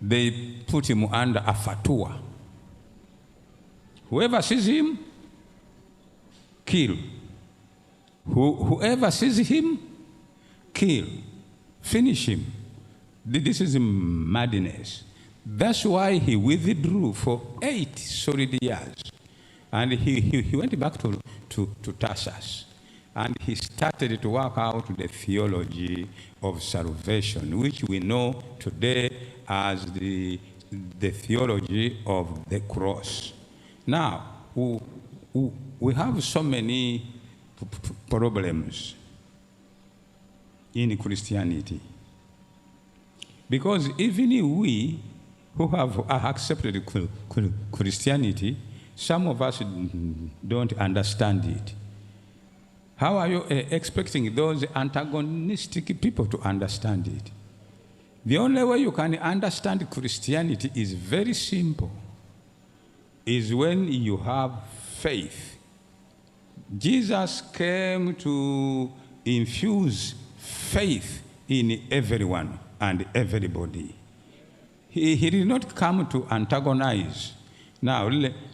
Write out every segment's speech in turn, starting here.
they put him under a fatwa. Whoever sees him, kill. Whoever sees him, kill. Finish him. This is madness. That's why he withdrew for 8 solid years. And he went back to Tarsus. And he started to work out the theology of salvation, which we know today as the theology of the cross. Now, we have so many problems in Christianity. Because even we who have accepted Christianity, some of us don't understand it. How are you expecting those antagonistic people to understand it? The only way you can understand Christianity is very simple, is when you have faith. Jesus came to infuse faith in everyone and everybody. He did not come to antagonize. Now,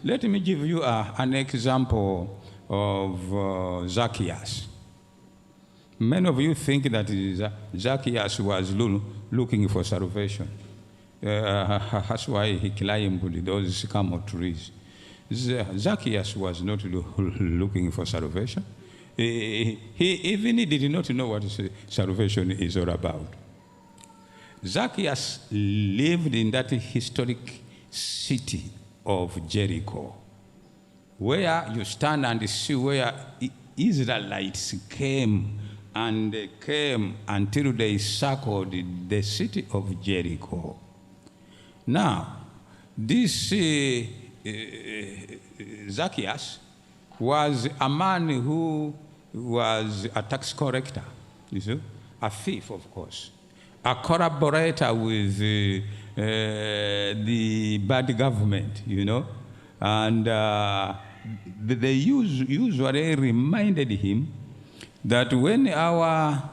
let me give you an example of Zacchaeus. Many of you think that Zacchaeus was looking for salvation. That's why he climbed those sycamore trees. Zacchaeus was not looking for salvation. He even did not know what salvation is all about. Zacchaeus lived in that historic city of Jericho, where you stand and see where Israelites came until they circled the city of Jericho. Now, this Zacchaeus was a man who was a tax collector, you see, a thief, of course, a collaborator with the bad government, you know, and they usually reminded him that when our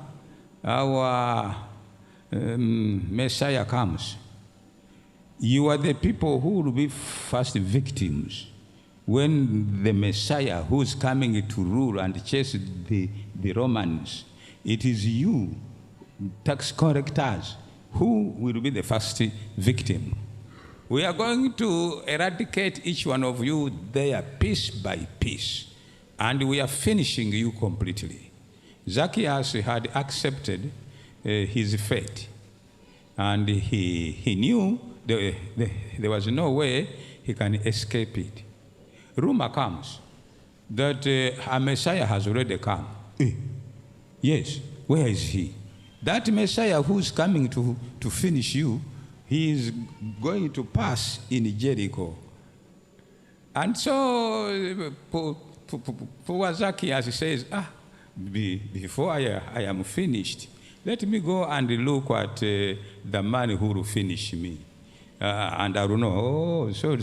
Messiah comes, you are the people who will be first victims. When the Messiah who's coming to rule and chase the Romans, it is you, tax collectors, who will be the first victim. We are going to eradicate each one of you there piece by piece, and we are finishing you completely. Zacchaeus had accepted his fate, and he knew there was no way he can escape it. Rumor comes that a Messiah has already come. Yes, where is he? That Messiah who's coming to finish you, he is going to pass in Jericho. And so poor Zacchaeus says, before I am finished, let me go and look at the man who will finish me. And I will know, so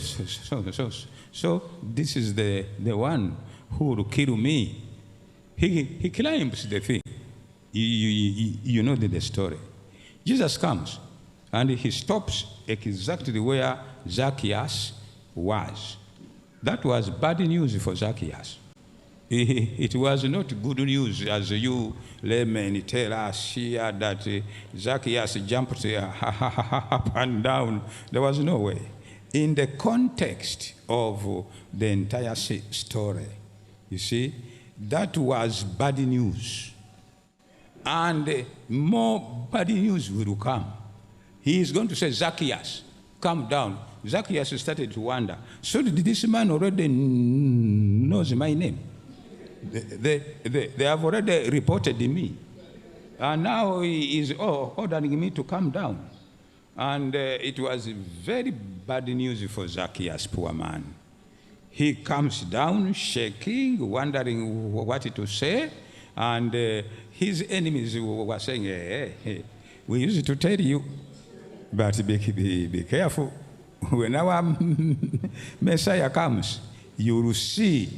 this is the one who will kill me. He climbs the thing. You know the story. Jesus comes and he stops exactly where Zacchaeus was. That was bad news for Zacchaeus. It was not good news as you laymen tell us here that Zacchaeus jumped up and down. There was no way. In the context of the entire story, you see, that was bad news. And more bad news will come. He is going to say, Zacchaeus, come down. Zacchaeus started to wonder, so did this man already knows my name? They have already reported me. And now he is ordering me to come down. And it was very bad news for Zacchaeus, poor man. He comes down shaking, wondering what to say. And his enemies were saying, hey, we used to tell you, but be careful. When our Messiah comes, you will see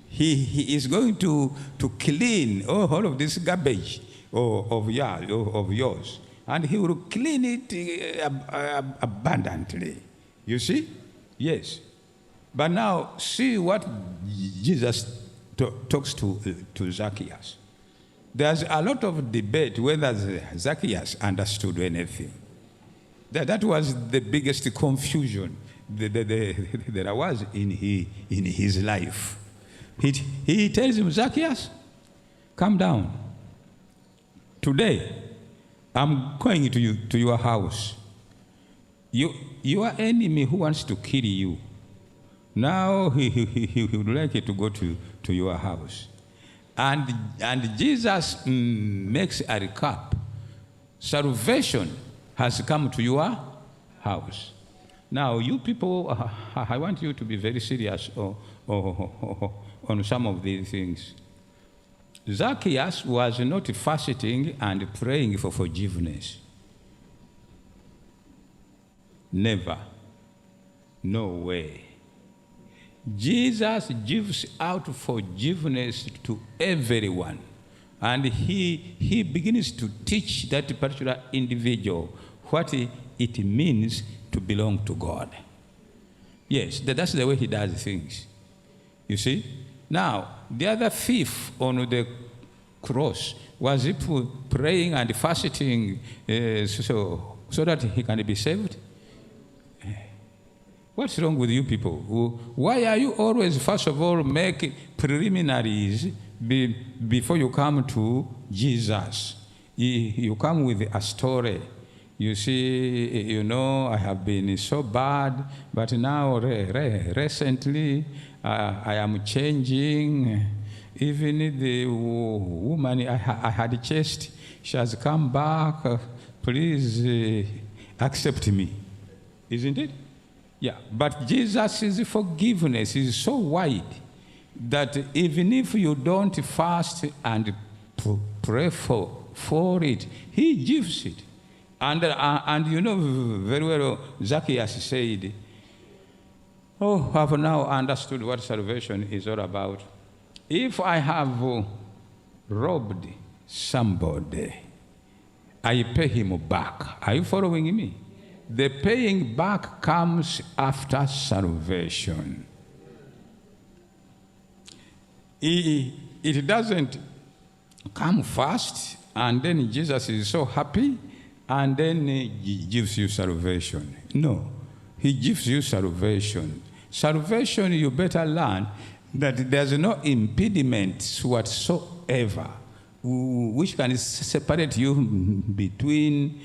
he is going to clean all of this garbage of yours. and he will clean it abundantly. You see? Yes. But now, see what Jesus talks to Zacchaeus. There's a lot of debate whether Zacchaeus understood anything. That was the biggest confusion there was in his life. He tells him, Zacchaeus, come down. Today, I'm going to your house. Your enemy who wants to kill you, now he would like you to go to your house. And Jesus makes a recap. Salvation has come to your house. Now, you people, I want you to be very serious on some of these things. Zacchaeus was not fasting and praying for forgiveness. Never. No way. Jesus gives out forgiveness to everyone. And he begins to teach that particular individual what it means to belong to God. Yes, that's the way he does things. You see? Now, the other thief on the cross, was he praying and fasting so that he can be saved? What's wrong with you people? Why are you always, first of all, make preliminaries before you come to Jesus? You come with a story. You see, I have been so bad, but now recently I am changing. Even the woman I had chased, she has come back. Please accept me. Isn't it? Yeah, but Jesus' forgiveness is so wide that even if you don't fast and pray for it, he gives it. And you know very well, Zacchaeus said, oh, I have now understood what salvation is all about. If I have robbed somebody, I pay him back. Are you following me? The paying back comes after salvation. It doesn't come first, and then Jesus is so happy, and then he gives you salvation. No, he gives you salvation. Salvation, you better learn that there's no impediment whatsoever which can separate you between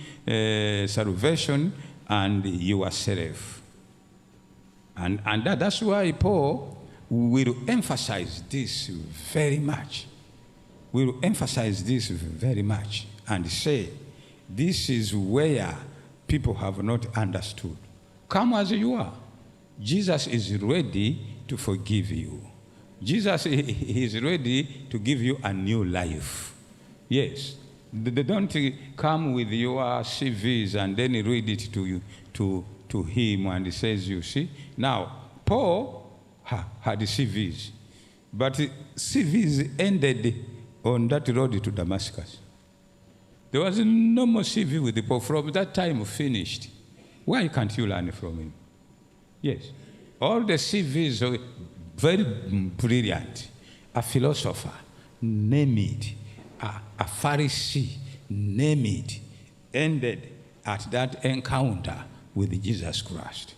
salvation and yourself. And that's why Paul will emphasize this very much. Will emphasize this very much and say, this is where people have not understood. Come as you are. Jesus is ready to forgive you. Jesus is ready to give you a new life. Yes. They don't come with your CVs and then read it to him and he says, you see. Now, Paul had CVs, but CVs ended on that road to Damascus. There was no more CV with Paul. From that time finished. Why can't you learn from him? Yes. All the CVs are very brilliant. A philosopher, name it. A Pharisee, name it. Ended at that encounter with Jesus Christ.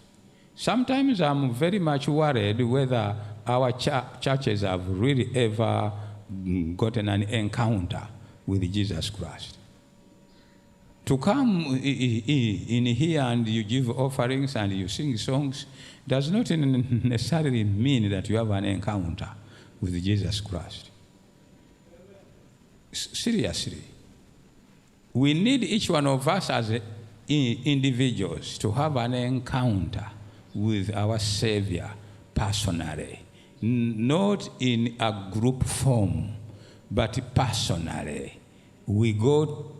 Sometimes I'm very much worried whether our churches have really ever gotten an encounter with Jesus Christ. To come in here and you give offerings and you sing songs does not necessarily mean that you have an encounter with Jesus Christ. Seriously. We need each one of us as individuals to have an encounter with our Savior personally. Not in a group form, but personally. We go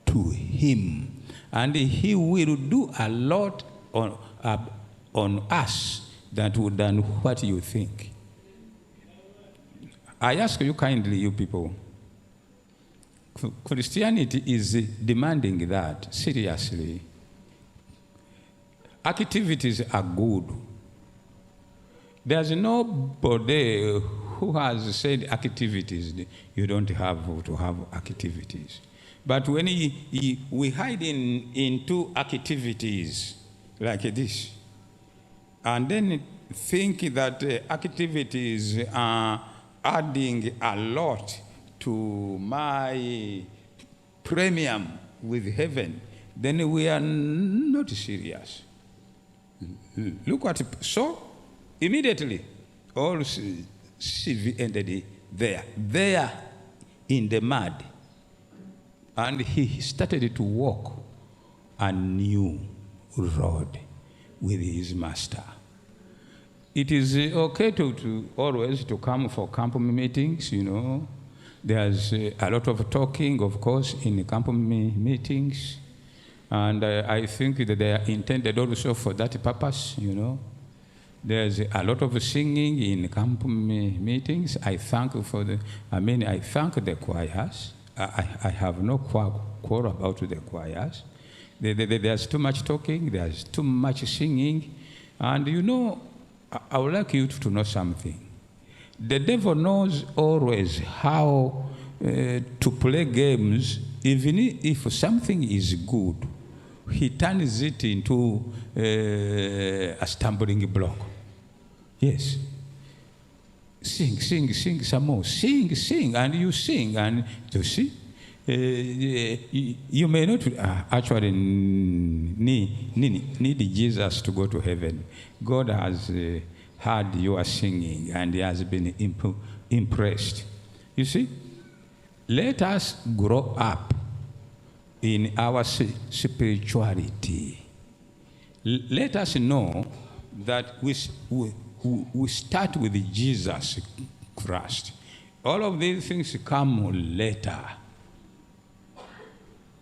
to him, and he will do a lot on us than what you think. I ask you kindly, you people, Christianity is demanding that seriously. Activities are good. There's nobody who has said activities, you don't have to have activities. But when we hide into activities like this, and then think that activities are adding a lot to my premium with heaven, then we are not serious. Look at it. So immediately all CV ended there in the mud, and he started to walk a new road with his master. It is okay to always to come for camp meetings, you know. There's a lot of talking, of course, in camp meetings. And I think that they are intended also for that purpose, you know. There's a lot of singing in camp meetings. I thank the choirs. I have no quarrel about the choirs. There's too much talking, there's too much singing. And you know, I would like you to know something. The devil knows always how to play games. Even if something is good, he turns it into a stumbling block. Yes. Sing some more. Sing, and you sing, and you see, you may not actually need Jesus to go to heaven. God has heard your singing, and he has been impressed. You see, let us grow up in our spirituality. Let us know that we start with Jesus Christ. All of these things come later.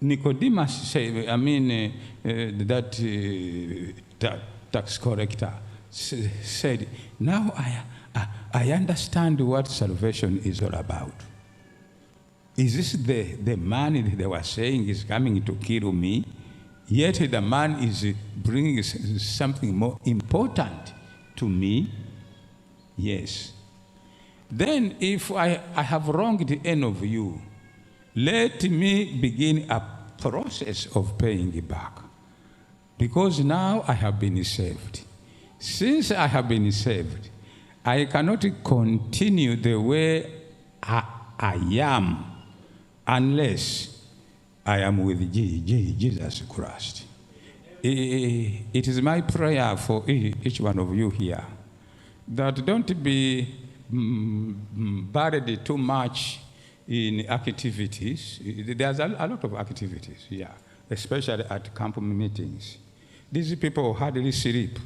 Nicodemus said, that tax collector said, now I understand what salvation is all about. Is this the man they were saying is coming to kill me? Yet the man is bringing something more important to me? Yes. Then if I have wronged any of you, let me begin a process of paying back. Because now I have been saved. Since I have been saved, I cannot continue the way I am unless I am with Jesus Christ. It is my prayer for each one of you here that don't be buried too much in activities. There's a lot of activities, yeah, especially at camp meetings. These people hardly sleep.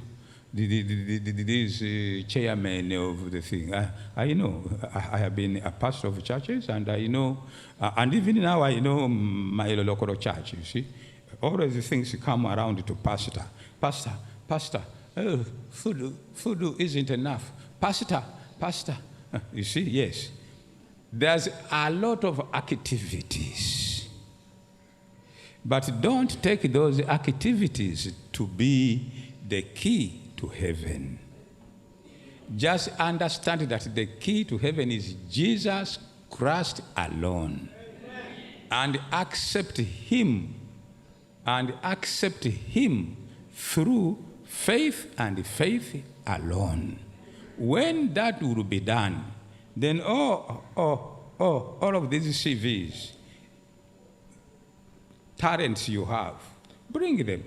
These chairmen of the thing. I know. I have been a pastor of churches, and I know, and even now I know my local church, you see. All of the things come around to pastor. Pastor, oh, food isn't enough. Pastor. You see, yes. There's a lot of activities. But don't take those activities to be the key to heaven. Just understand that the key to heaven is Jesus Christ alone. And accept him. And accept him through faith and faith alone. When that will be done, then all of these CVs, talents you have, bring them.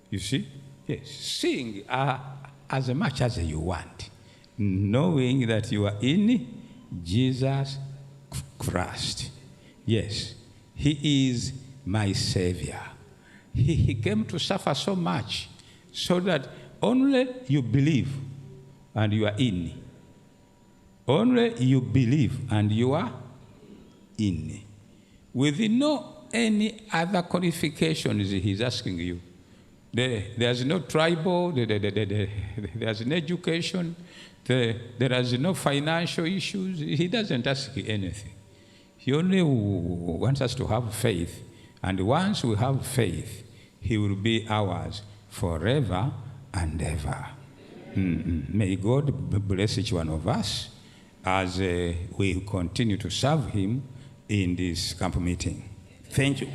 You see? Yes. Sing as much as you want, knowing that you are in Jesus Christ. Yes. He is my Savior. He came to suffer so much so that only you believe and you are in. Only you believe and you are in. With no any other qualifications he's asking you. There's no tribal, there's no education, there is no financial issues. He doesn't ask you anything. He only wants us to have faith. And once we have faith, he will be ours forever and ever. May God bless each one of us as we continue to serve him in this camp meeting. Thank you.